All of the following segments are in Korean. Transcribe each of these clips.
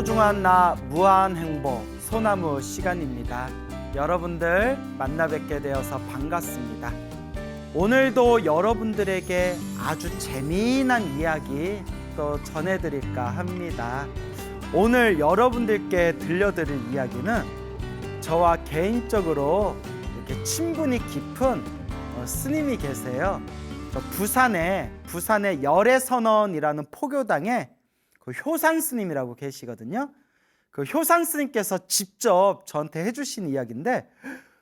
소중한 나 무한 행복 소나무 시간입니다. 여러분들 만나 뵙게 되어서 반갑습니다. 오늘도 여러분들에게 아주 재미난 이야기 또 전해드릴까 합니다. 오늘 여러분들께 들려드릴 이야기는 저와 개인적으로 이렇게 친분이 깊은 스님이 계세요. 부산의 열애선언이라는 포교당에 그 효산 스님이라고 계시거든요. 그 효산 스님께서 직접 저한테 해주신 이야기인데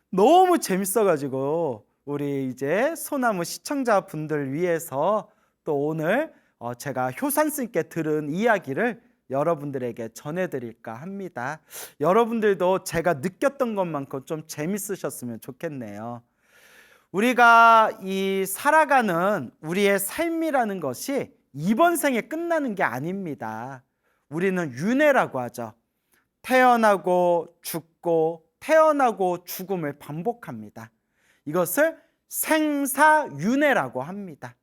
너무 재밌어가지고 우리 이제 소나무 시청자분들 위해서 또 오늘 제가 효산 스님께 들은 이야기를 여러분들에게 전해드릴까 합니다. 여러분들도 제가 느꼈던 것만큼 좀 재밌으셨으면 좋겠네요. 우리가 이 살아가는 우리의 삶이라는 것이 이번 생에 끝나는 게 아닙니다. 우리는 윤회라고 하죠. 태어나고 죽고 태어나고 죽음을 반복합니다. 이것을 생사윤회라고 합니다.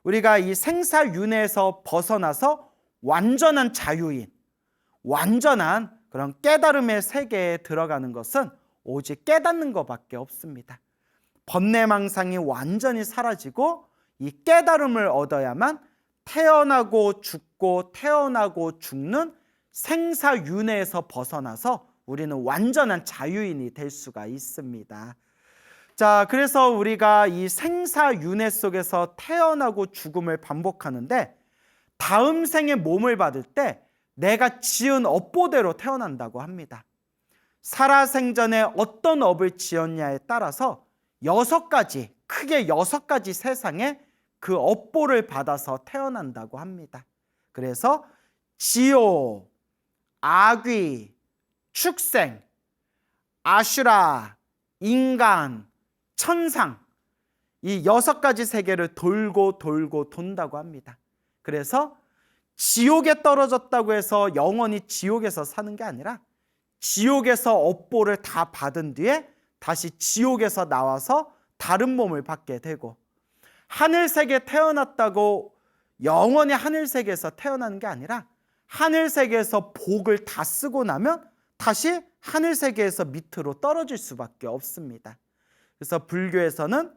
우리가 이 생사윤회에서 벗어나서 완전한 자유인, 완전한 그런 깨달음의 세계에 들어가는 것은 오직 깨닫는 것밖에 없습니다. 번뇌망상이 완전히 사라지고 이 깨달음을 얻어야만 태어나고 죽고 태어나고 죽는 생사윤회에서 벗어나서 우리는 완전한 자유인이 될 수가 있습니다. 자, 그래서 우리가 이 생사윤회 속에서 태어나고 죽음을 반복하는데 다음 생에 몸을 받을 때 내가 지은 업보대로 태어난다고 합니다. 살아생전에 어떤 업을 지었냐에 따라서 크게 6가지 세상에 그 업보를 받아서 태어난다고 합니다. 그래서 지옥, 아귀, 축생, 아슈라, 인간, 천상, 이 6가지 세계를 돌고 돈다고 합니다. 그래서 지옥에 떨어졌다고 해서 영원히 지옥에서 사는 게 아니라 지옥에서 업보를 다 받은 뒤에 다시 지옥에서 나와서 다른 몸을 받게 되고, 하늘세계에 태어났다고 영원히 하늘세계에서 태어나는 게 아니라 하늘세계에서 복을 다 쓰고 나면 다시 하늘세계에서 밑으로 떨어질 수밖에 없습니다. 그래서 불교에서는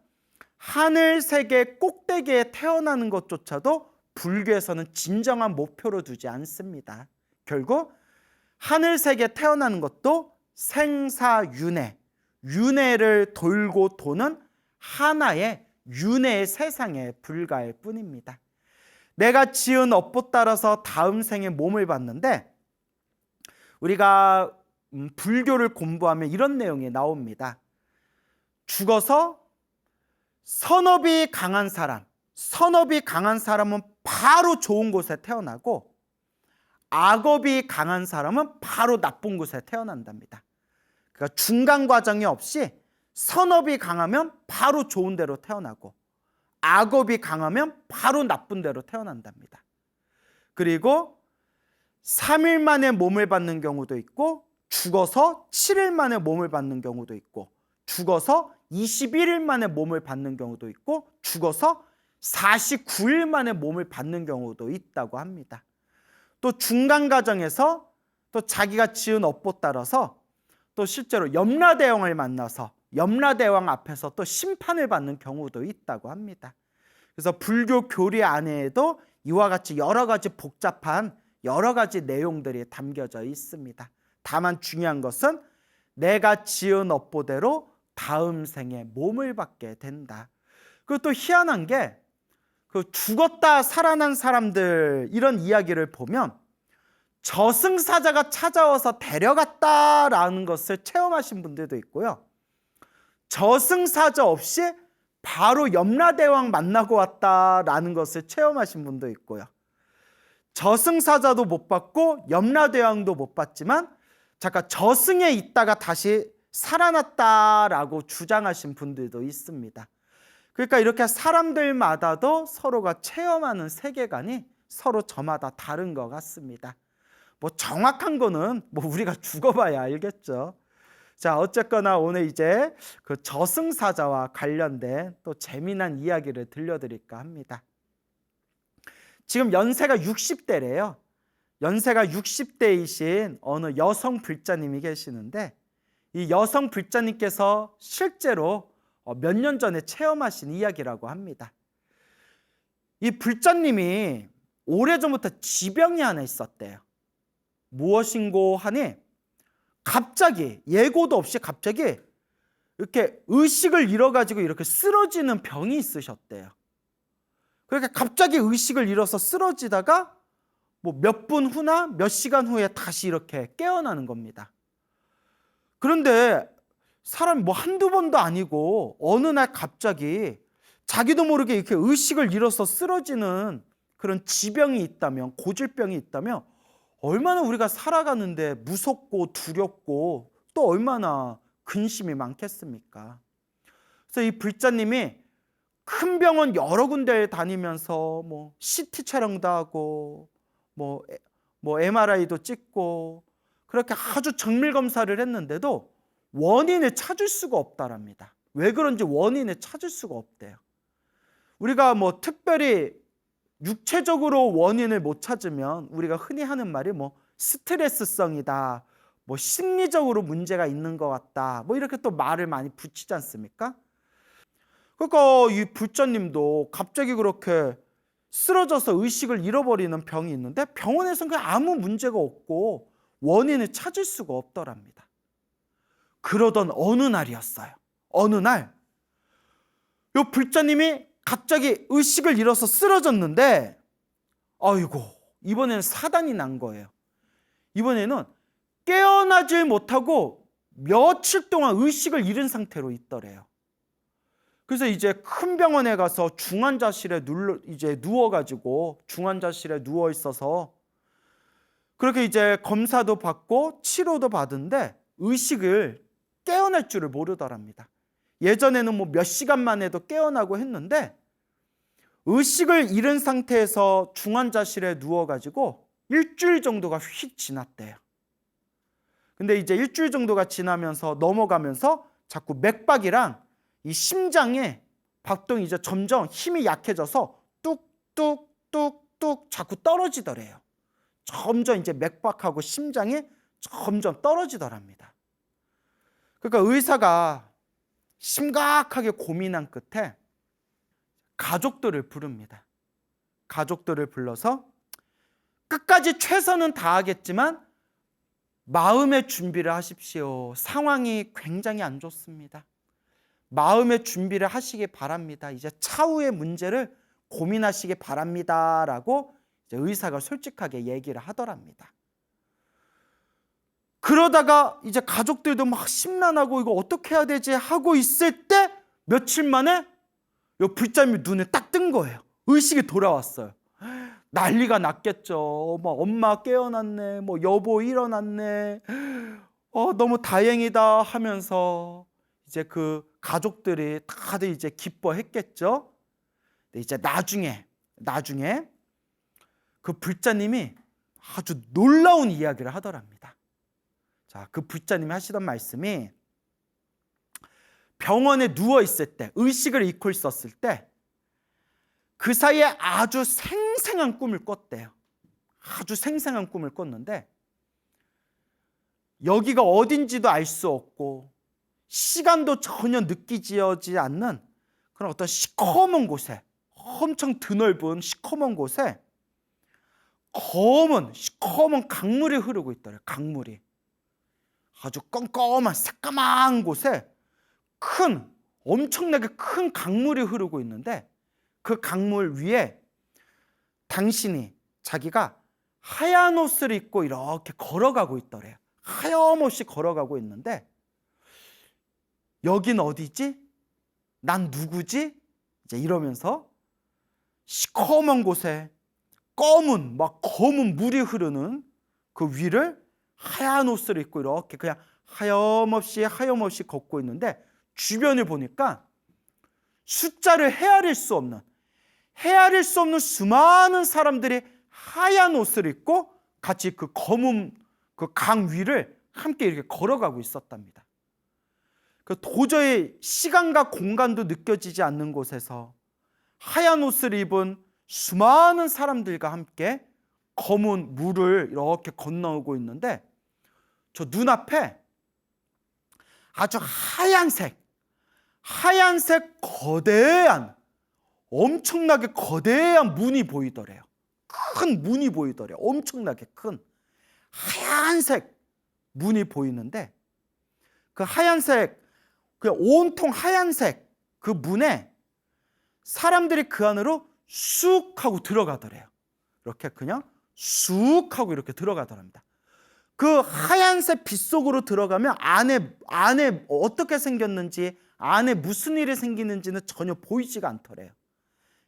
하늘세계 꼭대기에 태어나는 것조차도 불교에서는 진정한 목표로 두지 않습니다. 결국 하늘세계에 태어나는 것도 생사윤회, 윤회를 돌고 도는 하나의 윤회의 세상에 불과할 뿐입니다. 내가 지은 업보 따라서 다음 생에 몸을 받는데 우리가 불교를 공부하면 이런 내용이 나옵니다. 죽어서 선업이 강한 사람은 바로 좋은 곳에 태어나고 악업이 강한 사람은 바로 나쁜 곳에 태어난답니다. 그러니까 중간 과정이 없이 선업이 강하면 바로 좋은 데로 태어나고 악업이 강하면 바로 나쁜 데로 태어난답니다. 그리고 3일 만에 몸을 받는 경우도 있고 죽어서 7일 만에 몸을 받는 경우도 있고 죽어서 21일 만에 몸을 받는 경우도 있고 죽어서 49일 만에 몸을 받는 경우도 있다고 합니다. 또 중간 과정에서 또 자기가 지은 업보 따라서 또 실제로 염라대왕을 만나서 염라대왕 앞에서 또 심판을 받는 경우도 있다고 합니다. 그래서 불교 교리 안에도 이와 같이 여러 가지 복잡한 여러 가지 내용들이 담겨져 있습니다. 다만 중요한 것은 내가 지은 업보대로 다음 생에 몸을 받게 된다. 그리고 또 희한한 게 그 죽었다 살아난 사람들 이런 이야기를 보면 저승사자가 찾아와서 데려갔다라는 것을 체험하신 분들도 있고요. 저승사자 없이 바로 염라대왕 만나고 왔다라는 것을 체험하신 분도 있고요. 저승사자도 못 받고 염라대왕도 못 받지만 잠깐 저승에 있다가 다시 살아났다라고 주장하신 분들도 있습니다. 그러니까 이렇게 사람들마다도 서로가 체험하는 세계관이 서로 저마다 다른 것 같습니다. 뭐 정확한 거는 뭐 우리가 죽어봐야 알겠죠. 자, 어쨌거나 오늘 이제 그 저승사자와 관련된 또 재미난 이야기를 들려드릴까 합니다. 지금 연세가 60대래요. 연세가 60대이신 어느 여성 불자님이 계시는데, 이 여성 불자님께서 실제로 몇 년 전에 체험하신 이야기라고 합니다. 이 불자님이 오래전부터 지병이 하나 있었대요. 무엇인고 하니 갑자기 예고도 없이 갑자기 이렇게 의식을 잃어가지고 이렇게 쓰러지는 병이 있으셨대요. 그렇게 갑자기 의식을 잃어서 쓰러지다가 뭐 몇 분 후나 몇 시간 후에 다시 이렇게 깨어나는 겁니다. 그런데 사람이 뭐 한두 번도 아니고 어느 날 갑자기 자기도 모르게 이렇게 의식을 잃어서 쓰러지는 그런 지병이 있다면, 고질병이 있다면 얼마나 우리가 살아가는데 무섭고 두렵고 또 얼마나 근심이 많겠습니까? 그래서 이 불자님이 큰 병원 여러 군데 다니면서 뭐 CT 촬영도 하고 뭐 MRI도 찍고 그렇게 아주 정밀 검사를 했는데도 원인을 찾을 수가 없다랍니다. 왜 그런지 원인을 찾을 수가 없대요. 우리가 뭐 특별히 육체적으로 원인을 못 찾으면 우리가 흔히 하는 말이 뭐 스트레스성이다, 뭐 심리적으로 문제가 있는 것 같다, 뭐 이렇게 또 말을 많이 붙이지 않습니까? 그러니까 이 불자님도 갑자기 그렇게 쓰러져서 의식을 잃어버리는 병이 있는데 병원에서는 그냥 아무 문제가 없고 원인을 찾을 수가 없더랍니다. 그러던 어느 날이었어요. 어느 날 이 불자님이 갑자기 의식을 잃어서 쓰러졌는데, 아이고, 이번에는 사단이 난 거예요. 이번에는 깨어나질 못하고 며칠 동안 의식을 잃은 상태로 있더래요. 그래서 이제 큰 병원에 가서 중환자실에 누워가지고 중환자실에 누워 있어서 그렇게 이제 검사도 받고 치료도 받은데 의식을 깨어날 줄을 모르더랍니다. 예전에는 뭐 몇 시간 만에도 깨어나고 했는데 의식을 잃은 상태에서 중환자실에 누워가지고 일주일 정도가 휙 지났대요. 근데 이제 일주일 정도가 지나면서 넘어가면서 자꾸 맥박이랑 이 심장의 박동이 이제 점점 힘이 약해져서 뚝뚝뚝뚝 자꾸 떨어지더래요. 점점 이제 맥박하고 심장이 점점 떨어지더랍니다. 그러니까 의사가 심각하게 고민한 끝에 가족들을 부릅니다. 가족들을 불러서 끝까지 최선은 다하겠지만 마음의 준비를 하십시오. 상황이 굉장히 안 좋습니다. 마음의 준비를 하시기 바랍니다. 이제 차후의 문제를 고민하시기 바랍니다. 라고 이제 의사가 솔직하게 얘기를 하더랍니다. 그러다가 이제 가족들도 막 심란하고 이거 어떻게 해야 되지 하고 있을 때 며칠 만에 이 불자님이 눈에 딱 뜬 거예요. 의식이 돌아왔어요. 난리가 났겠죠. 뭐 엄마 깨어났네, 뭐 여보 일어났네, 너무 다행이다 하면서 이제 그 가족들이 다들 이제 기뻐했겠죠. 근데 이제 나중에 그 불자님이 아주 놀라운 이야기를 하더랍니다. 자, 그 불자님이 하시던 말씀이 병원에 누워 있을 때, 의식을 잃고 있었을 때 그 사이에 아주 생생한 꿈을 꿨대요. 아주 생생한 꿈을 꿨는데 여기가 어딘지도 알 수 없고 시간도 전혀 느끼지어지지 않는 그런 어떤 시커먼 곳에, 엄청 드넓은 시커먼 곳에 시커먼 강물이 흐르고 있더래요. 강물이 아주 껌껌한 새까만 곳에 엄청나게 큰 강물이 흐르고 있는데 그 강물 위에 자기가 하얀 옷을 입고 이렇게 걸어가고 있더래요. 하염없이 걸어가고 있는데 여긴 어디지? 난 누구지? 이제 이러면서 시커먼 곳에 검은 물이 흐르는 그 위를 하얀 옷을 입고 이렇게 그냥 하염없이 걷고 있는데 주변을 보니까 숫자를 헤아릴 수 없는 수많은 사람들이 하얀 옷을 입고 같이 그 검은 그 강 위를 함께 이렇게 걸어가고 있었답니다. 도저히 시간과 공간도 느껴지지 않는 곳에서 하얀 옷을 입은 수많은 사람들과 함께 검은 물을 이렇게 건너오고 있는데 저 눈앞에 아주 하얀색 거대한, 엄청나게 거대한 문이 보이더래요. 큰 문이 보이더래요. 엄청나게 큰 하얀색 문이 보이는데 그 하얀색, 그 온통 하얀색 그 문에 사람들이 그 안으로 쑥 하고 들어가더래요. 이렇게 그냥 쑥 하고 이렇게 들어가더랍니다. 그 하얀색 빛 속으로 들어가면 안에 어떻게 생겼는지, 안에 무슨 일이 생기는지는 전혀 보이지가 않더래요.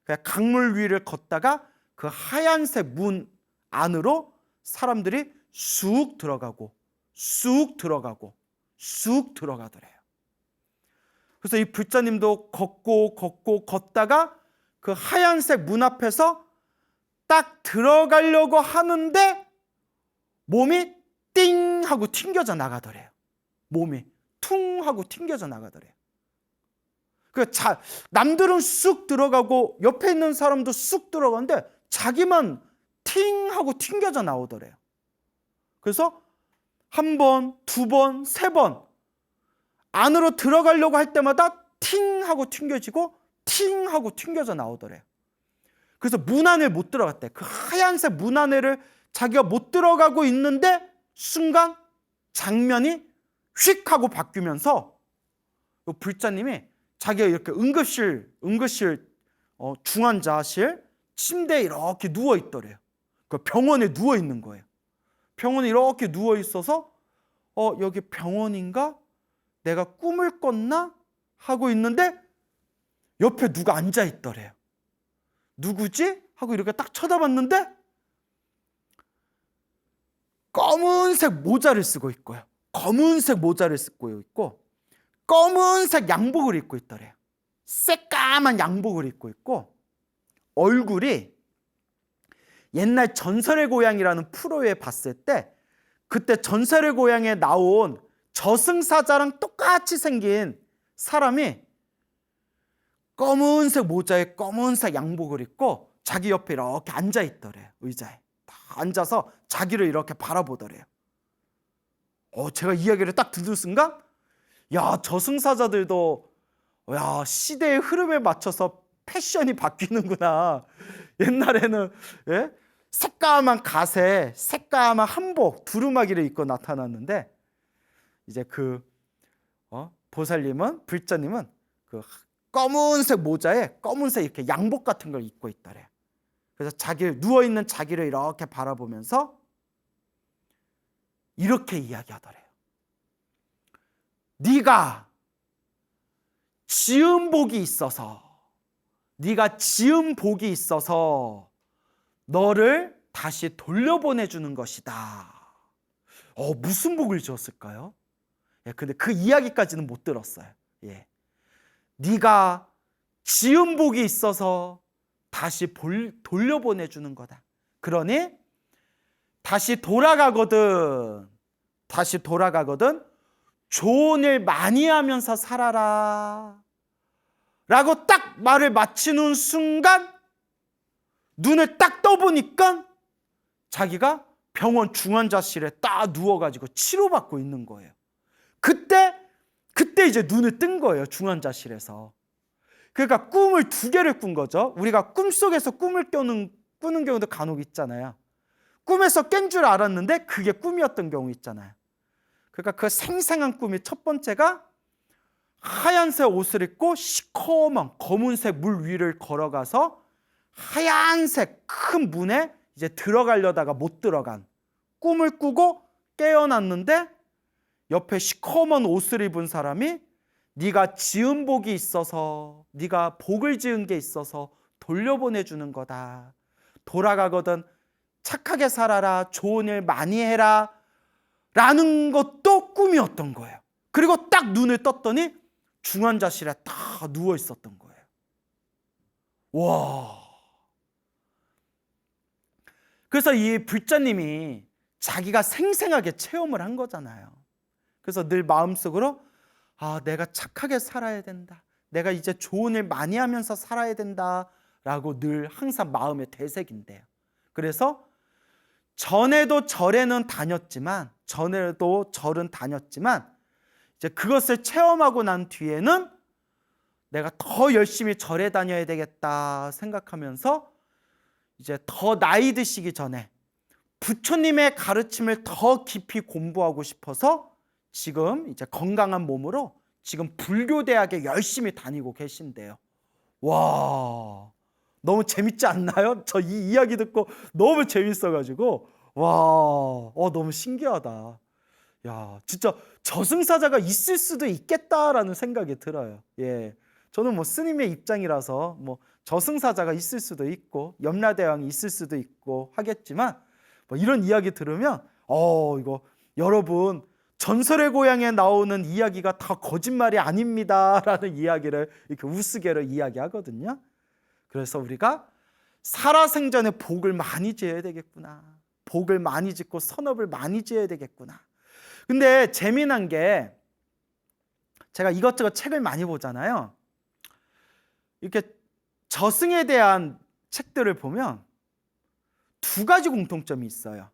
그냥 강물 위를 걷다가 그 하얀색 문 안으로 사람들이 쑥 들어가고 쑥 들어가고 쑥 들어가더래요. 그래서 이 불자님도 걷고 걷다가 그 하얀색 문 앞에서 딱 들어가려고 하는데 몸이 띵 하고 튕겨져 나가더래요. 몸이 퉁 하고 튕겨져 나가더래요. 남들은 쑥 들어가고 옆에 있는 사람도 쑥 들어가는데 자기만 팅 하고 튕겨져 나오더래요. 그래서 한 번, 두 번, 세 번 안으로 들어가려고 할 때마다 팅 하고 튕겨지고 팅 하고 튕겨져 나오더래요. 그래서 문 안에 못 들어갔대. 그 하얀색 문 안에를 자기가 못 들어가고 있는데 순간 장면이 휙 하고 바뀌면서 불자님이 자기가 이렇게 응급실 중환자실 침대에 이렇게 누워 있더래요. 그 병원에 누워 있는 거예요. 병원에 이렇게 누워 있어서 여기 병원인가? 내가 꿈을 꿨나? 하고 있는데 옆에 누가 앉아 있더래요. 누구지? 하고 이렇게 딱 쳐다봤는데 검은색 모자를 쓰고 있고요. 검은색 모자를 쓰고 있고 검은색 양복을 입고 있더래요. 새까만 양복을 입고 있고 얼굴이 옛날 전설의 고향이라는 프로에 봤을 때 그때 전설의 고향에 나온 저승사자랑 똑같이 생긴 사람이 검은색 모자에 검은색 양복을 입고 자기 옆에 이렇게 앉아 있더래요. 의자에 다 앉아서 자기를 이렇게 바라보더래요. 제가 이야기를 딱 듣는 순간 저승사자들도 시대의 흐름에 맞춰서 패션이 바뀌는구나. 옛날에는 새까만 가세, 새까만 한복, 두루마기를 입고 나타났는데 이제 보살님은, 불자님은 그 검은색 모자에 검은색 이렇게 양복 같은 걸 입고 있더래. 그래서 누워있는 자기를 이렇게 바라보면서 이렇게 이야기하더래요. 네가 지은 복이 있어서 너를 다시 돌려보내주는 것이다. 무슨 복을 지었을까요? 근데 그 이야기까지는 못 들었어요. 네가 지은 복이 있어서 다시 돌려보내주는 거다. 그러니 다시 돌아가거든 좋은 일 많이 하면서 살아라 라고 딱 말을 마치는 순간 눈을 딱 떠보니까 자기가 병원 중환자실에 딱 누워가지고 치료받고 있는 거예요. 그때 이제 눈을 뜬 거예요. 중환자실에서. 그러니까 꿈을 두 개를 꾼 거죠. 우리가 꿈속에서 꿈을 꾸는 경우도 간혹 있잖아요. 꿈에서 깬 줄 알았는데 그게 꿈이었던 경우 있잖아요. 그러니까 그 생생한 꿈이 첫 번째가 하얀색 옷을 입고 시커먼 검은색 물 위를 걸어가서 하얀색 큰 문에 이제 들어가려다가 못 들어간 꿈을 꾸고 깨어났는데 옆에 시커먼 옷을 입은 사람이 네가 지은 복이 있어서, 네가 복을 지은 게 있어서 돌려보내주는 거다. 돌아가거든 착하게 살아라, 좋은 일 많이 해라 라는 것도 꿈이었던 거예요. 그리고 딱 눈을 떴더니 중환자실에 딱 누워 있었던 거예요. 와. 그래서 이 불자님이 자기가 생생하게 체험을 한 거잖아요. 그래서 늘 마음속으로 내가 착하게 살아야 된다. 내가 이제 좋은 일 많이 하면서 살아야 된다 라고 늘 항상 마음에 되새긴대요. 그래서 전에도 절에는 다녔지만 이제 그것을 체험하고 난 뒤에는 내가 더 열심히 절에 다녀야 되겠다 생각하면서 이제 더 나이 드시기 전에 부처님의 가르침을 더 깊이 공부하고 싶어서 지금 이제 건강한 몸으로 지금 불교대학에 열심히 다니고 계신데요. 와, 너무 재밌지 않나요? 저 이 이야기 듣고 너무 재밌어가지고 너무 신기하다. 야, 진짜 저승사자가 있을 수도 있겠다라는 생각이 들어요. 예, 저는 뭐 스님의 입장이라서 뭐 저승사자가 있을 수도 있고 염라대왕이 있을 수도 있고 하겠지만 뭐 이런 이야기 들으면 이거 여러분 전설의 고향에 나오는 이야기가 다 거짓말이 아닙니다라는 이야기를 이렇게 우스개로 이야기하거든요. 그래서 우리가 살아생전에 복을 많이 지어야 되겠구나. 복을 많이 짓고 선업을 많이 지어야 되겠구나. 근데 재미난 게 제가 이것저것 책을 많이 보잖아요. 이렇게 저승에 대한 책들을 보면 두 가지 공통점이 있어요.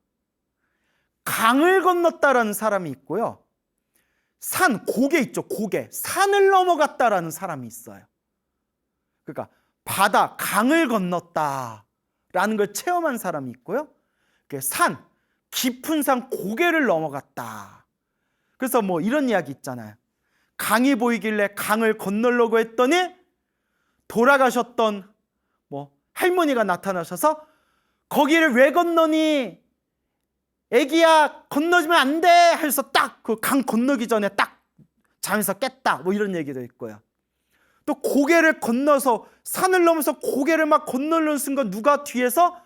강을 건넜다라는 사람이 있고요. 고개 있죠, 고개. 산을 넘어갔다라는 사람이 있어요. 그러니까 바다, 강을 건넜다라는 걸 체험한 사람이 있고요. 깊은 산, 고개를 넘어갔다. 그래서 뭐 이런 이야기 있잖아요. 강이 보이길래 강을 건너려고 했더니 돌아가셨던 뭐 할머니가 나타나셔서 거기를 왜 건너니? 애기야, 건너지면 안 돼! 해서 딱 그 강 건너기 전에 딱 잠에서 깼다. 뭐 이런 얘기도 있고요. 또 고개를 건너서 산을 넘어서 고개를 막 건너려는 순간 누가 뒤에서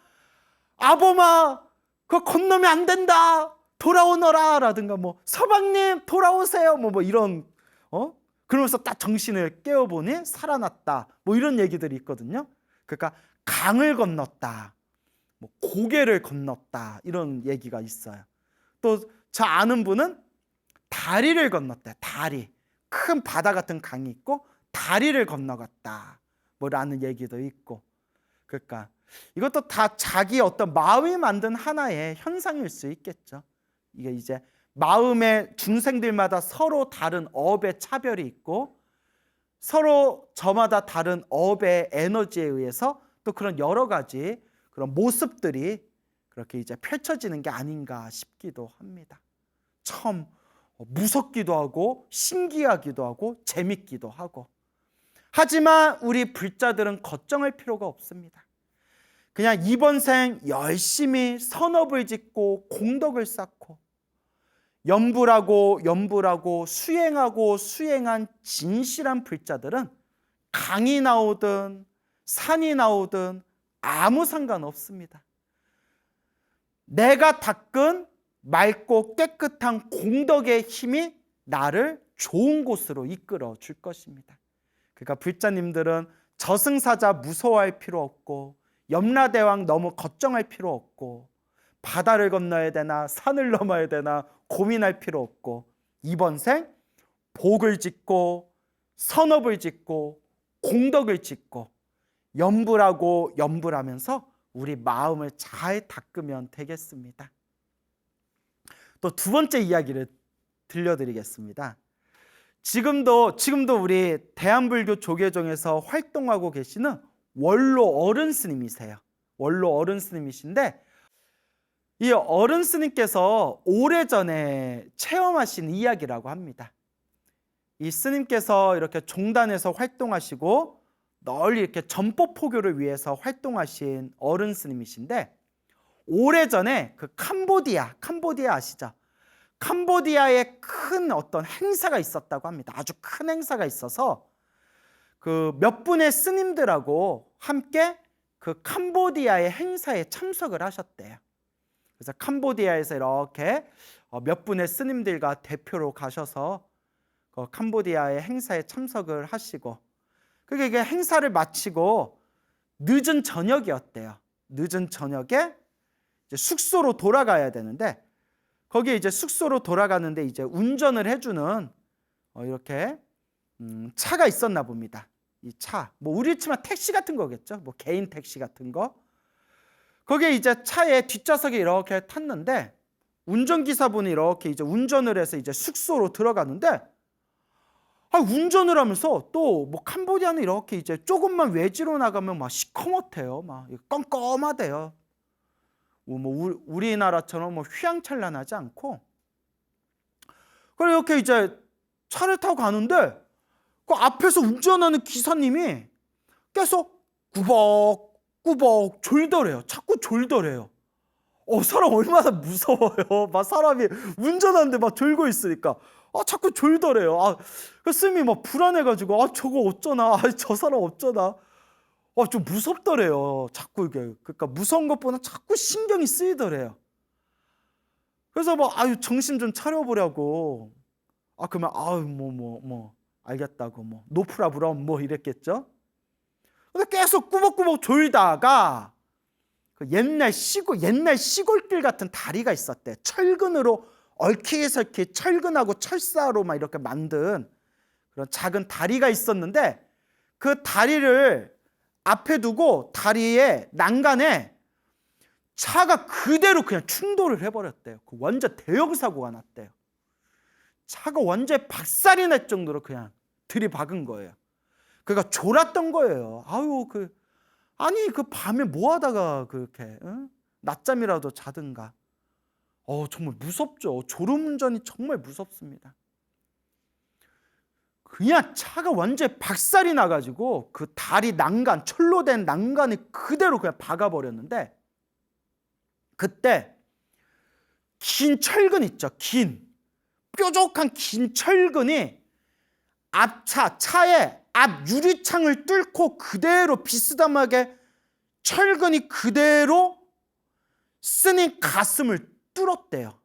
아범아, 그거 건너면 안 된다. 돌아오너라. 라든가 뭐 서방님 돌아오세요. 뭐 이런 그러면서 딱 정신을 깨워보니 살아났다. 뭐 이런 얘기들이 있거든요. 그러니까 강을 건넜다. 뭐 고개를 건넜다. 이런 얘기가 있어요. 또 저 아는 분은 다리를 건넜대. 다리. 큰 바다 같은 강이 있고 다리를 건너갔다. 뭐라는 얘기도 있고. 그러니까 이것도 다 자기 어떤 마음이 만든 하나의 현상일 수 있겠죠. 이게 이제 마음의 중생들마다 서로 다른 업의 차별이 있고 서로 저마다 다른 업의 에너지에 의해서 또 그런 여러 가지 그런 모습들이 그렇게 이제 펼쳐지는 게 아닌가 싶기도 합니다. 참 무섭기도 하고 신기하기도 하고 재밌기도 하고. 하지만 우리 불자들은 걱정할 필요가 없습니다. 그냥 이번 생 열심히 선업을 짓고 공덕을 쌓고 염불하고 수행한 진실한 불자들은 강이 나오든 산이 나오든 아무 상관없습니다. 내가 닦은 맑고 깨끗한 공덕의 힘이 나를 좋은 곳으로 이끌어 줄 것입니다. 그러니까 불자님들은 저승사자 무서워할 필요 없고 염라대왕 너무 걱정할 필요 없고 바다를 건너야 되나 산을 넘어야 되나 고민할 필요 없고 이번 생 복을 짓고 선업을 짓고 공덕을 짓고 염불하면서 우리 마음을 잘 닦으면 되겠습니다. 또 두 번째 이야기를 들려드리겠습니다. 지금도 우리 대한불교 조계종에서 활동하고 계시는 원로 어른 스님이세요. 원로 어른 스님이신데 이 어른 스님께서 오래전에 체험하신 이야기라고 합니다. 이 스님께서 이렇게 종단에서 활동하시고 널리 이렇게 전법 포교를 위해서 활동하신 어른 스님이신데 오래전에 그 캄보디아 아시죠? 캄보디아에 큰 어떤 행사가 있었다고 합니다. 아주 큰 행사가 있어서 그 몇 분의 스님들하고 함께 그 캄보디아의 행사에 참석을 하셨대요. 그래서 캄보디아에서 이렇게 몇 분의 스님들과 대표로 가셔서 그 캄보디아의 행사에 참석을 하시고 그게 이게 행사를 마치고 늦은 저녁이었대요. 늦은 저녁에 이제 숙소로 돌아가야 되는데 거기에 이제 숙소로 돌아가는데 이제 운전을 해주는 이렇게 차가 있었나 봅니다. 이 차, 뭐 우리 치면 택시 같은 거겠죠. 뭐 개인 택시 같은 거. 거기에 이제 차에 뒷좌석에 이렇게 탔는데 운전기사분이 이렇게 이제 운전을 해서 이제 숙소로 들어가는데 운전을 하면서 또 뭐 캄보디아는 이렇게 이제 조금만 외지로 나가면 막 시커멓대요. 막 껌껌하대요. 뭐 우리나라처럼 뭐 휘황찬란하지 않고. 그래 이렇게 이제 차를 타고 가는데 그 앞에서 운전하는 기사님이 계속 꾸벅꾸벅 졸더래요. 자꾸 졸더래요. 사람 얼마나 무서워요. 막 사람이 운전하는데 막 졸고 있으니까 자꾸 졸더래요. 그 스님이 막 불안해가지고 저거 어쩌나, 저 사람 어쩌나. 좀 무섭더래요. 자꾸 이게 그러니까 무서운 것보다 자꾸 신경이 쓰이더래요. 그래서 막 정신 좀 차려보려고. 그러면 뭐 알겠다고 뭐 노프라브럼 뭐 이랬겠죠. 근데 계속 꾸벅꾸벅 졸다가 그 옛날 시골길 같은 다리가 있었대. 철근으로 얼키설키 철근하고 철사로 막 이렇게 만든 그런 작은 다리가 있었는데 그 다리를 앞에 두고 다리의 난간에 차가 그대로 그냥 충돌을 해버렸대요. 그 완전 대형 사고가 났대요. 차가 완전 박살이 날 정도로 그냥 들이박은 거예요. 그러니까 졸았던 거예요. 그 밤에 뭐 하다가 그렇게 낮잠이라도 자든가. 정말 무섭죠. 졸음운전이 정말 무섭습니다. 그냥 차가 완전 박살이 나가지고 그 다리 난간, 철로 된 난간이 그대로 그냥 박아버렸는데 그때 긴 철근 있죠. 뾰족한 긴 철근이 차의 앞 유리창을 뚫고 그대로 비스듬하게 철근이 그대로 스님 가슴을 뚫었대요.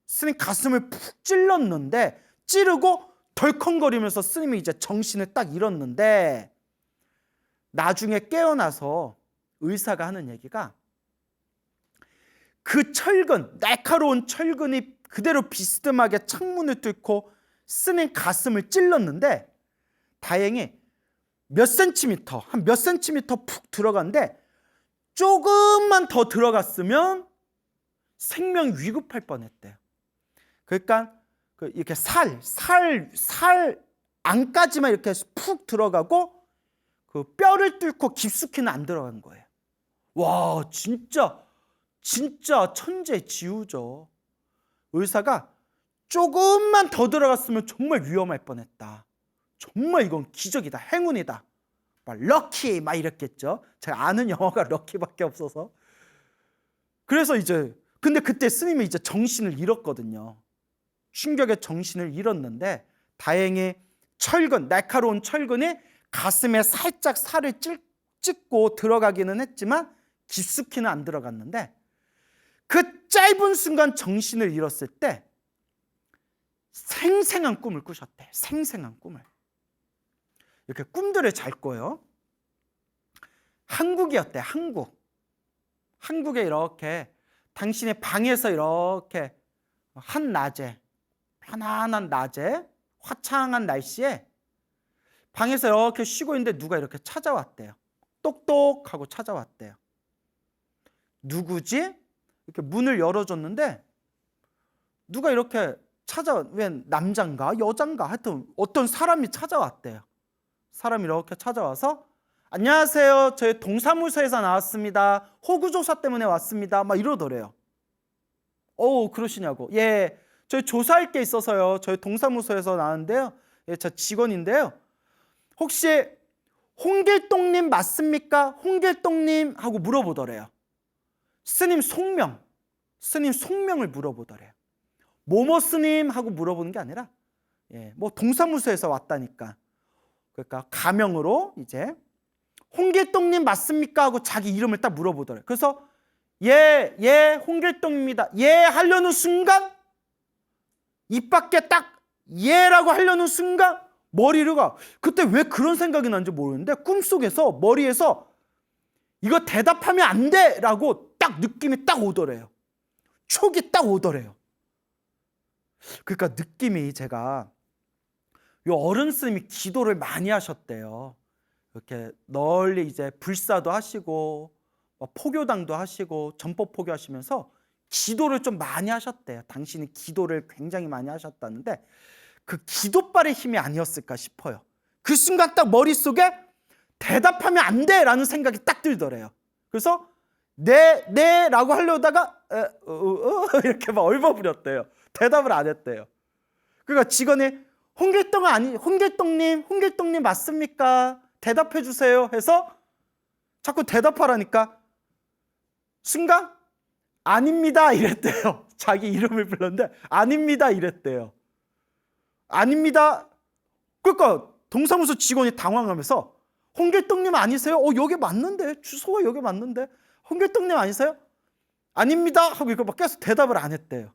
스님 가슴을 푹 찔렀는데 찌르고 덜컹거리면서 스님이 이제 정신을 딱 잃었는데 나중에 깨어나서 의사가 하는 얘기가 그 철근, 날카로운 철근이 그대로 비스듬하게 창문을 뚫고 스님 가슴을 찔렀는데 다행히 한 몇 센티미터 푹 들어갔는데 조금만 더 들어갔으면 생명 위급할 뻔했대요. 그러니까 이렇게 살 안까지만 이렇게 푹 들어가고 그 뼈를 뚫고 깊숙이는 안 들어간 거예요. 와, 진짜 천재지우죠. 의사가 조금만 더 들어갔으면 정말 위험할 뻔했다. 정말 이건 기적이다. 행운이다. 막 럭키 막 이랬겠죠. 제가 아는 영어가 럭키밖에 없어서. 그래서 근데 그때 스님이 이제 정신을 잃었거든요. 충격에 정신을 잃었는데 다행히 날카로운 철근이 가슴에 살짝 살을 찍고 들어가기는 했지만 깊숙이는 안 들어갔는데 그 짧은 순간 정신을 잃었을 때 생생한 꿈을 꾸셨대. 생생한 꿈을. 이렇게 꿈들을 잘 꿔요. 한국이었대. 한국에 이렇게 당신의 방에서 이렇게 한낮에 편안한 낮에 화창한 날씨에 방에서 이렇게 쉬고 있는데 누가 이렇게 찾아왔대요. 똑똑하고 찾아왔대요. 누구지? 이렇게 문을 열어줬는데 누가 이렇게 웬 남잔가 여잔가 하여튼 어떤 사람이 찾아왔대요. 사람이 이렇게 찾아와서 안녕하세요. 저희 동사무소에서 나왔습니다. 호구조사 때문에 왔습니다. 막 이러더래요. 그러시냐고. 예, 저희 조사할 게 있어서요. 저희 동사무소에서 나왔는데요. 예, 저 직원인데요. 혹시 홍길동님 맞습니까? 홍길동님 하고 물어보더래요. 스님 속명을 물어보더래요. 뭐뭐 스님 하고 물어보는 게 아니라 뭐 동사무소에서 왔다니까. 그러니까 가명으로 이제 홍길동님 맞습니까? 하고 자기 이름을 딱 물어보더래요. 그래서 예, 홍길동입니다. 예 하려는 순간 입 밖에 딱 예라고 하려는 순간 머리가 그때 왜 그런 생각이 난지 모르는데 꿈속에서 머리에서 이거 대답하면 안 돼! 라고 딱 느낌이 딱 오더래요. 촉이 딱 오더래요. 그러니까 느낌이 제가 요 어른 스님이 기도를 많이 하셨대요. 이렇게 널리 이제 불사도 하시고 포교당도 하시고 전법 포교하시면서 기도를 좀 많이 하셨대요. 당신이 기도를 굉장히 많이 하셨다는데 그 기도발의 힘이 아니었을까 싶어요. 그 순간 딱 머릿속에 대답하면 안 돼라는 생각이 딱 들더래요. 그래서 네 라고 하려다가 이렇게 막 얼버무렸대요. 대답을 안 했대요. 그러니까 직원이 홍길동님 맞습니까? 대답해 주세요 해서 자꾸 대답하라니까 순간 아닙니다 이랬대요. 자기 이름을 불렀는데 아닙니다 이랬대요. 아닙니다. 그러니까 동사무소 직원이 당황하면서 홍길동님 아니세요? 여기 맞는데 주소가 여기 맞는데 홍길동님 아니세요? 아닙니다 하고 이거 막 계속 대답을 안 했대요.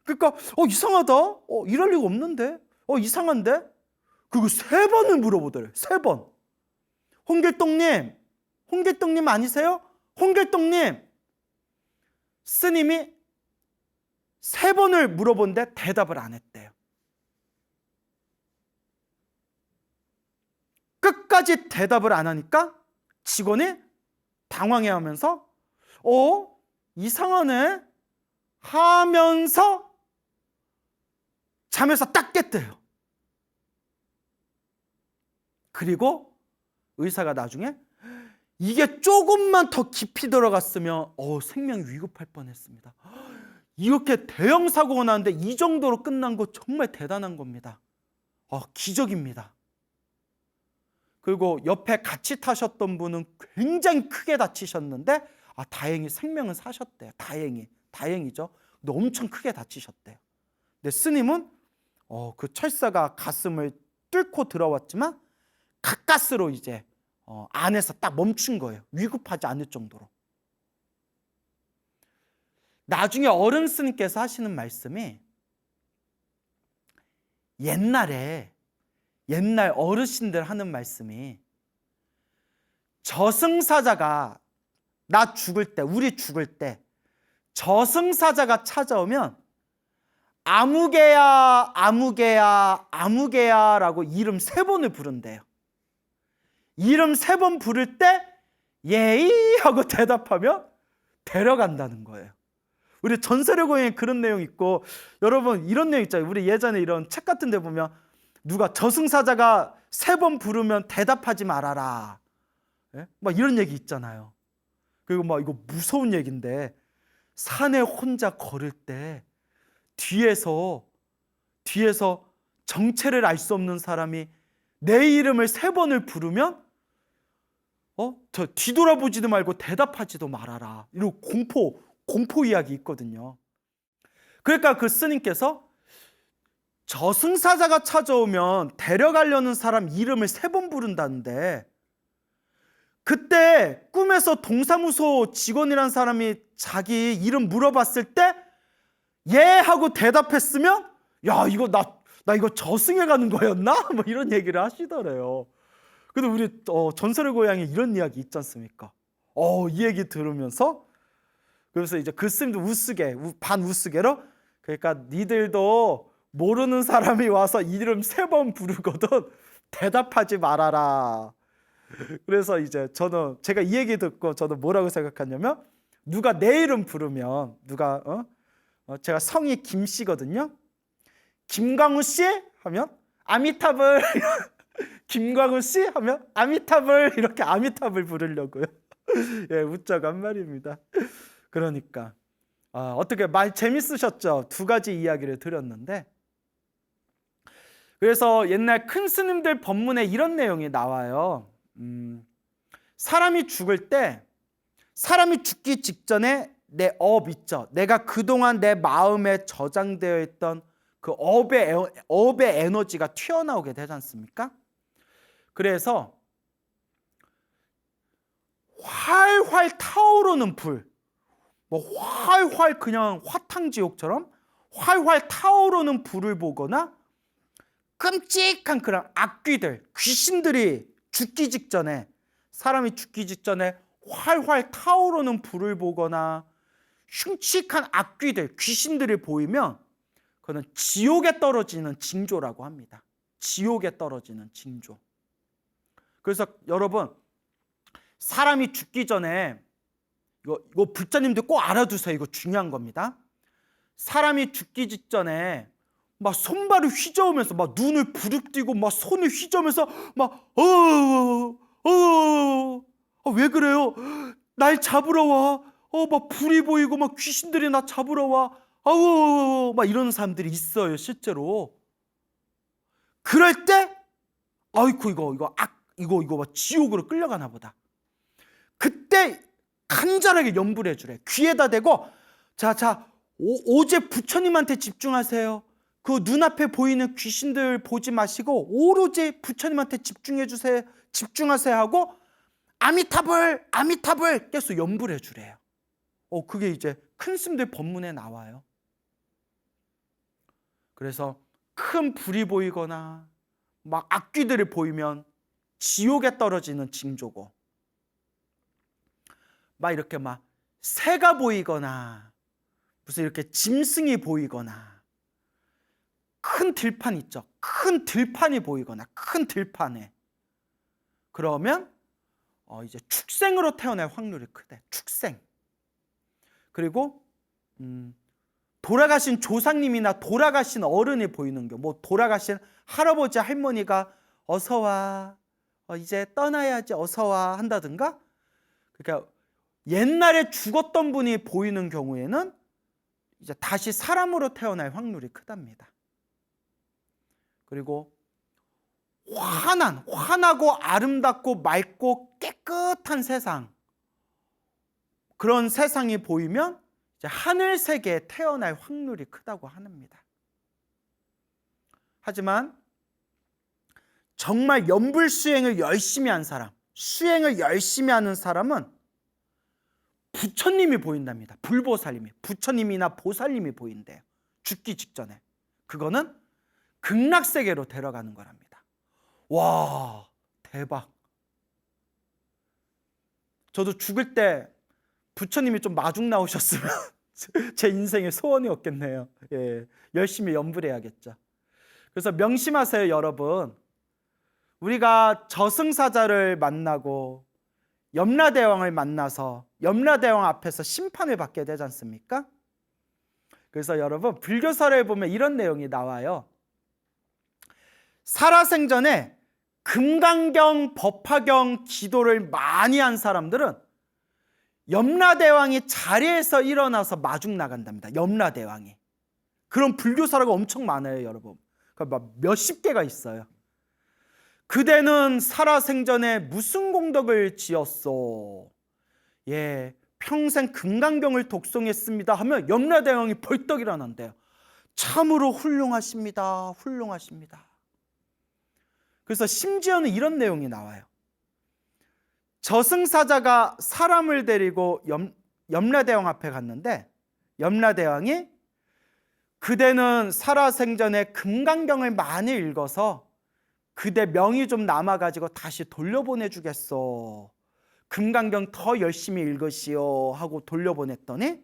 그러니까 이상하다. 이럴 리가 없는데. 이상한데. 그리고 3번을 물어보더래요. 3번. 홍길동님 아니세요? 홍길동님. 스님이 3번을 물어본데 대답을 안 했대요. 끝까지 대답을 안 하니까 직원이 당황해하면서 이상하네 하면서 잠에서 딱 깼대요. 그리고 의사가 나중에 이게 조금만 더 깊이 들어갔으면 생명이 위급할 뻔했습니다. 이렇게 대형 사고가 나는데 이 정도로 끝난 거 정말 대단한 겁니다. 기적입니다. 그리고 옆에 같이 타셨던 분은 굉장히 크게 다치셨는데 다행히 생명은 사셨대요. 다행이죠. 근데 엄청 크게 다치셨대요. 근데 스님은 그 철사가 가슴을 뚫고 들어왔지만 가까스로 이제 안에서 딱 멈춘 거예요. 위급하지 않을 정도로. 나중에 어른 스님께서 하시는 말씀이 옛날 어르신들 하는 말씀이 저승사자가 우리 죽을 때 저승사자가 찾아오면 아무개야라고 이름 3번을 부른대요. 이름 3번 부를 때 예이 하고 대답하면 데려간다는 거예요. 우리 전설의 고향에 그런 내용 있고, 여러분 이런 내용 있잖아요. 우리 예전에 이런 책 같은 데 보면 누가 저승사자가 3번 부르면 대답하지 말아라. 막 이런 얘기 있잖아요. 그리고 막 이거 무서운 얘기인데 산에 혼자 걸을 때 뒤에서 정체를 알 수 없는 사람이 내 이름을 3번을 부르면 저 뒤돌아보지도 말고 대답하지도 말아라. 이런 공포 이야기 있거든요. 그러니까 그 스님께서 저승사자가 찾아오면 데려가려는 사람 이름을 3번 부른다는데, 그때 꿈에서 동사무소 직원이란 사람이 자기 이름 물어봤을 때 예 하고 대답했으면 야 이거 나 이거 저승에 가는 거였나? 뭐 이런 얘기를 하시더래요. 근데 우리 전설의 고향에 이런 이야기 있지 않습니까? 이 얘기 들으면서 그래서 이제 그 스님도 반 우스개로 그러니까 니들도 모르는 사람이 와서 이름 3번 부르거든 대답하지 말아라. 그래서 이제 제가 이 얘기 듣고 저는 뭐라고 생각하냐면, 누가 내 이름 부르면 제가 성이 김씨거든요. 김광우 씨 하면 아미타불 김광우 씨 하면 아미타불 이렇게 아미타불 부르려고요. 예, 웃자고 한 말입니다. 그러니까 어떻게 많이 재밌으셨죠? 2가지 이야기를 드렸는데, 그래서 옛날 큰 스님들 법문에 이런 내용이 나와요. 사람이 죽기 직전에 내 업 있죠. 내가 그동안 내 마음에 저장되어 있던 그 업의 에너지가 튀어나오게 되지 않습니까? 그래서 활활 타오르는 불, 활활 그냥 화탕지옥처럼 활활 타오르는 불을 보거나, 끔찍한 그런 악귀들, 귀신들이 사람이 죽기 직전에 활활 타오르는 불을 보거나 흉측한 악귀들, 귀신들이 보이면 그거는 지옥에 떨어지는 징조라고 합니다. 지옥에 떨어지는 징조. 그래서 여러분, 사람이 죽기 전에 이거 불자님들 꼭 알아두세요. 이거 중요한 겁니다. 사람이 죽기 직전에 막 손발을 휘저으면서 막 눈을 부릅뜨고 막 손을 휘저으면서 막 왜 그래요? 날 잡으러 와. 막 불이 보이고 막 귀신들이 나 잡으러 와. 막 이런 사람들이 있어요, 실제로. 그럴 때 아이고 이거 막 지옥으로 끌려가나 보다. 그때 간절하게 염불해 주래. 귀에다 대고 자 오직 부처님한테 집중하세요. 그 눈앞에 보이는 귀신들 보지 마시고 오로지 부처님한테 집중하세요 하고 아미타불 계속 염불해 주래요. 그게 이제 큰 스님들 법문에 나와요. 그래서 큰 불이 보이거나 막 악귀들이 보이면 지옥에 떨어지는 징조고, 막 이렇게 막 새가 보이거나 무슨 이렇게 짐승이 보이거나 큰 들판 있죠. 큰 들판이 보이거나 큰 들판에 그러면 이제 축생으로 태어날 확률이 크대. 축생. 그리고 돌아가신 조상님이나 돌아가신 어른이 보이는 게, 뭐 돌아가신 할아버지 할머니가 어서 와, 이제 떠나야지 어서 와 한다든가, 그러니까 옛날에 죽었던 분이 보이는 경우에는 이제 다시 사람으로 태어날 확률이 크답니다. 그리고 환하고 아름답고 맑고 깨끗한 세상, 그런 세상이 보이면 이제 하늘 세계에 태어날 확률이 크다고 합니다. 하지만 정말 염불 수행을 열심히 한 사람, 수행을 열심히 하는 사람은 부처님이 보인답니다. 불보살님이, 부처님이나 보살님이 보인대요. 죽기 직전에. 그거는 극락세계로 데려가는 거랍니다. 와, 대박. 저도 죽을 때 부처님이 좀 마중 나오셨으면 제 인생의 소원이었겠네요. 예, 열심히 염불해야겠죠. 그래서 명심하세요, 여러분. 우리가 저승사자를 만나고 염라대왕을 만나서 염라대왕 앞에서 심판을 받게 되지 않습니까? 그래서 여러분, 불교설에 보면 이런 내용이 나와요. 살아생전에 금강경, 법화경 기도를 많이 한 사람들은 염라대왕이 자리에서 일어나서 마중 나간답니다. 염라대왕이. 그런 불교사라가 엄청 많아요, 여러분. 그러니까 몇십 개가 있어요. 그대는 살아생전에 무슨 공덕을 지었소? 예, 평생 금강경을 독송했습니다 하면 염라대왕이 벌떡 일어난대요. 참으로 훌륭하십니다. 훌륭하십니다. 그래서 심지어는 이런 내용이 나와요. 저승사자가 사람을 데리고 염라대왕 앞에 갔는데 염라대왕이 그대는 살아생전에 금강경을 많이 읽어서 그대 명이 좀 남아가지고 다시 돌려보내주겠소. 금강경 더 열심히 읽으시오 하고 돌려보냈더니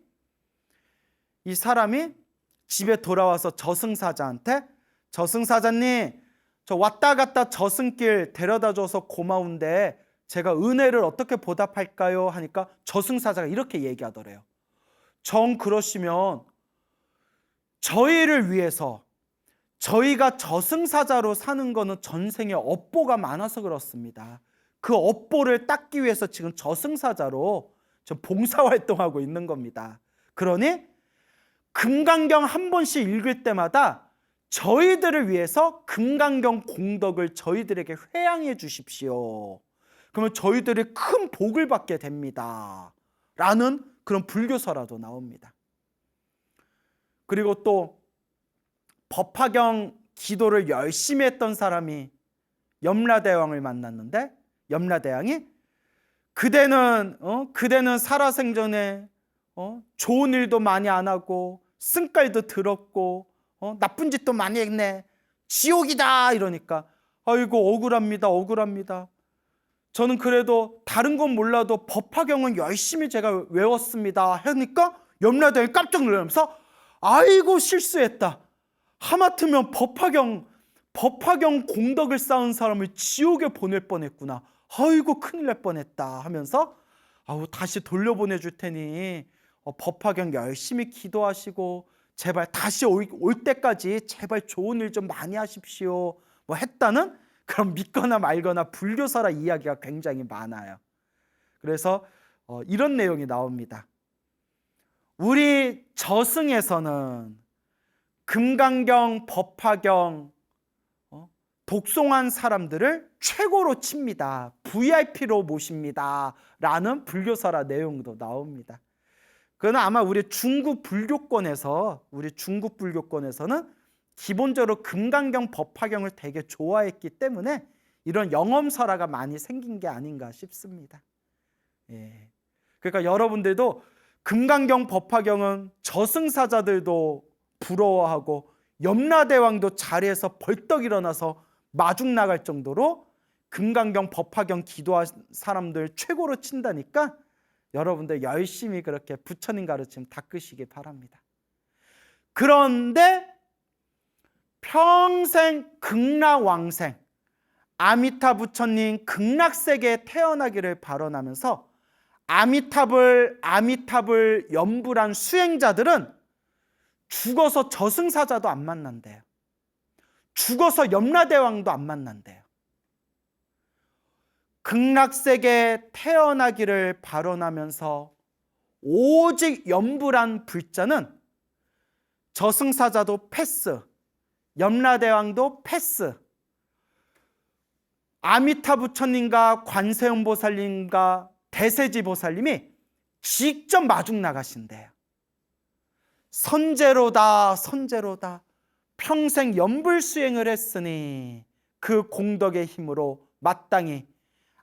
이 사람이 집에 돌아와서 저승사자한테, 저승사자님, 저 왔다 갔다 저승길 데려다줘서 고마운데 제가 은혜를 어떻게 보답할까요? 하니까 저승사자가 이렇게 얘기하더래요. 정 그러시면 저희를 위해서, 저희가 저승사자로 사는 거는 전생에 업보가 많아서 그렇습니다. 그 업보를 닦기 위해서 지금 저승사자로 저 봉사활동하고 있는 겁니다. 그러니 금강경 한 번씩 읽을 때마다 저희들을 위해서 금강경 공덕을 저희들에게 회양해 주십시오. 그러면 저희들이 큰 복을 받게 됩니다. 라는 그런 불교서라도 나옵니다. 그리고 또 법화경 기도를 열심히 했던 사람이 염라대왕을 만났는데 염라대왕이 그대는 살아생전에 좋은 일도 많이 안 하고 승깔도 들었고 나쁜 짓도 많이 했네. 지옥이다 이러니까 아이고 억울합니다. 저는 그래도 다른 건 몰라도 법화경은 열심히 제가 외웠습니다 하니까 염라대왕이 깜짝 놀라면서 아이고 실수했다. 하마터면 법화경 공덕을 쌓은 사람을 지옥에 보낼 뻔했구나. 아이고 큰일 날 뻔했다 하면서 아우 다시 돌려보내 줄 테니 법화경 열심히 기도하시고 제발 다시 올 때까지 제발 좋은 일 좀 많이 하십시오 뭐 했다는 그런 믿거나 말거나 불교설화 이야기가 굉장히 많아요. 그래서 이런 내용이 나옵니다. 우리 저승에서는 금강경, 법화경 독송한 사람들을 최고로 칩니다. VIP로 모십니다. 라는 불교설화 내용도 나옵니다. 그건 아마 우리 중국 불교권에서는 기본적으로 금강경, 법화경을 되게 좋아했기 때문에 이런 영엄설화가 많이 생긴 게 아닌가 싶습니다. 예. 그러니까 여러분들도 금강경, 법화경은 저승사자들도 부러워하고 염라대왕도 자리에서 벌떡 일어나서 마중 나갈 정도로 금강경, 법화경 기도한 사람들 최고로 친다니까 여러분들 열심히 그렇게 부처님 가르침 닦으시기 바랍니다. 그런데 평생 극락왕생 아미타 부처님 극락세계에 태어나기를 발언하면서 아미탑을 연불한 수행자들은 죽어서 저승사자도 안 만난대요. 죽어서 염라대왕도 안 만난대요. 극락세계에 태어나기를 발언하면서 오직 연불한 불자는 저승사자도 패스, 염라대왕도 패스, 아미타 부처님과 관세음보살님과 대세지보살님이 직접 마중 나가신대요. 선제로다 선제로다 평생 연불수행을 했으니 그 공덕의 힘으로 마땅히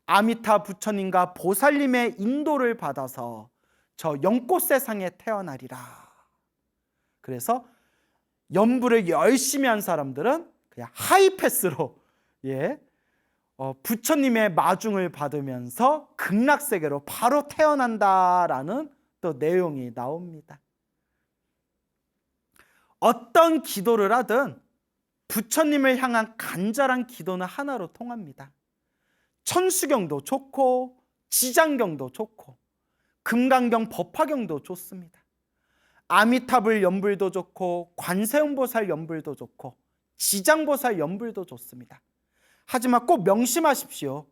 아미타 부처님과 보살님의 인도를 받아서 저 연꽃세상에 태어나리라. 그래서 연불을 열심히 한 사람들은 그냥 하이패스로 부처님의 마중을 받으면서 극락세계로 바로 태어난다라는 또 내용이 나옵니다. 어떤 기도를 하든 부처님을 향한 간절한 기도는 하나로 통합니다. 천수경도 좋고 지장경도 좋고 금강경, 법화경도 좋습니다. 아미타불 연불도 좋고 관세음보살 연불도 좋고 지장보살 연불도 좋습니다. 하지만 꼭 명심하십시오.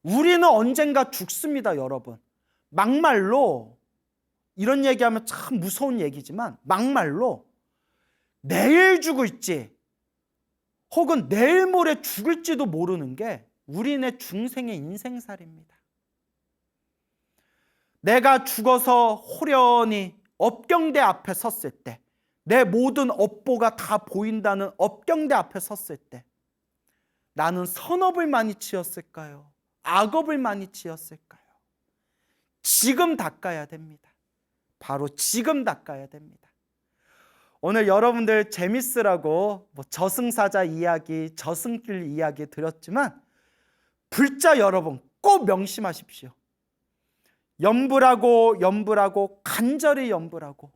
우리는 언젠가 죽습니다, 여러분. 막말로 이런 얘기하면 참 무서운 얘기지만 막말로 내일 죽을지 혹은 내일 모레 죽을지도 모르는 게 우리네 중생의 인생살입니다. 내가 죽어서 호련히 업경대 앞에 섰을 때, 내 모든 업보가 다 보인다는 업경대 앞에 섰을 때 나는 선업을 많이 지었을까요? 악업을 많이 지었을까요? 지금 닦아야 됩니다. 바로 지금 닦아야 됩니다. 오늘 여러분들 재밌으라고 저승사자 이야기, 저승길 이야기 드렸지만 불자 여러분 꼭 명심하십시오. 연불하고 간절히 연불하고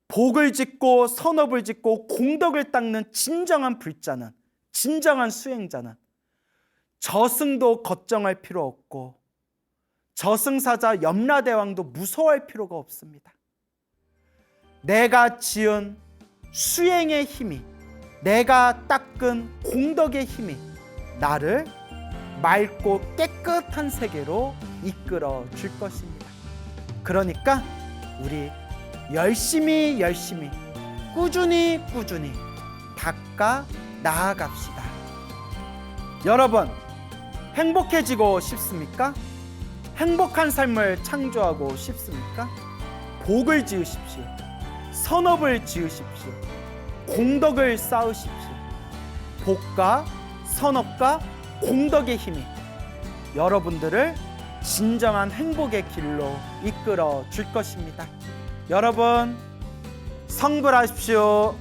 복을 짓고 선업을 짓고 공덕을 닦는 진정한 불자는, 진정한 수행자는 저승도 걱정할 필요 없고 저승사자 염라대왕도 무서워할 필요가 없습니다. 내가 지은 수행의 힘이, 내가 닦은 공덕의 힘이 나를 맑고 깨끗한 세계로 이끌어 줄 것입니다. 그러니까 우리 열심히 꾸준히 닦아 나아갑시다. 여러분, 행복해지고 싶습니까? 행복한 삶을 창조하고 싶습니까? 복을 지으십시오. 선업을 지으십시오. 공덕을 쌓으십시오. 복과 선업과 공덕의 힘이 여러분들을 진정한 행복의 길로 이끌어 줄 것입니다. 여러분, 성불하십시오.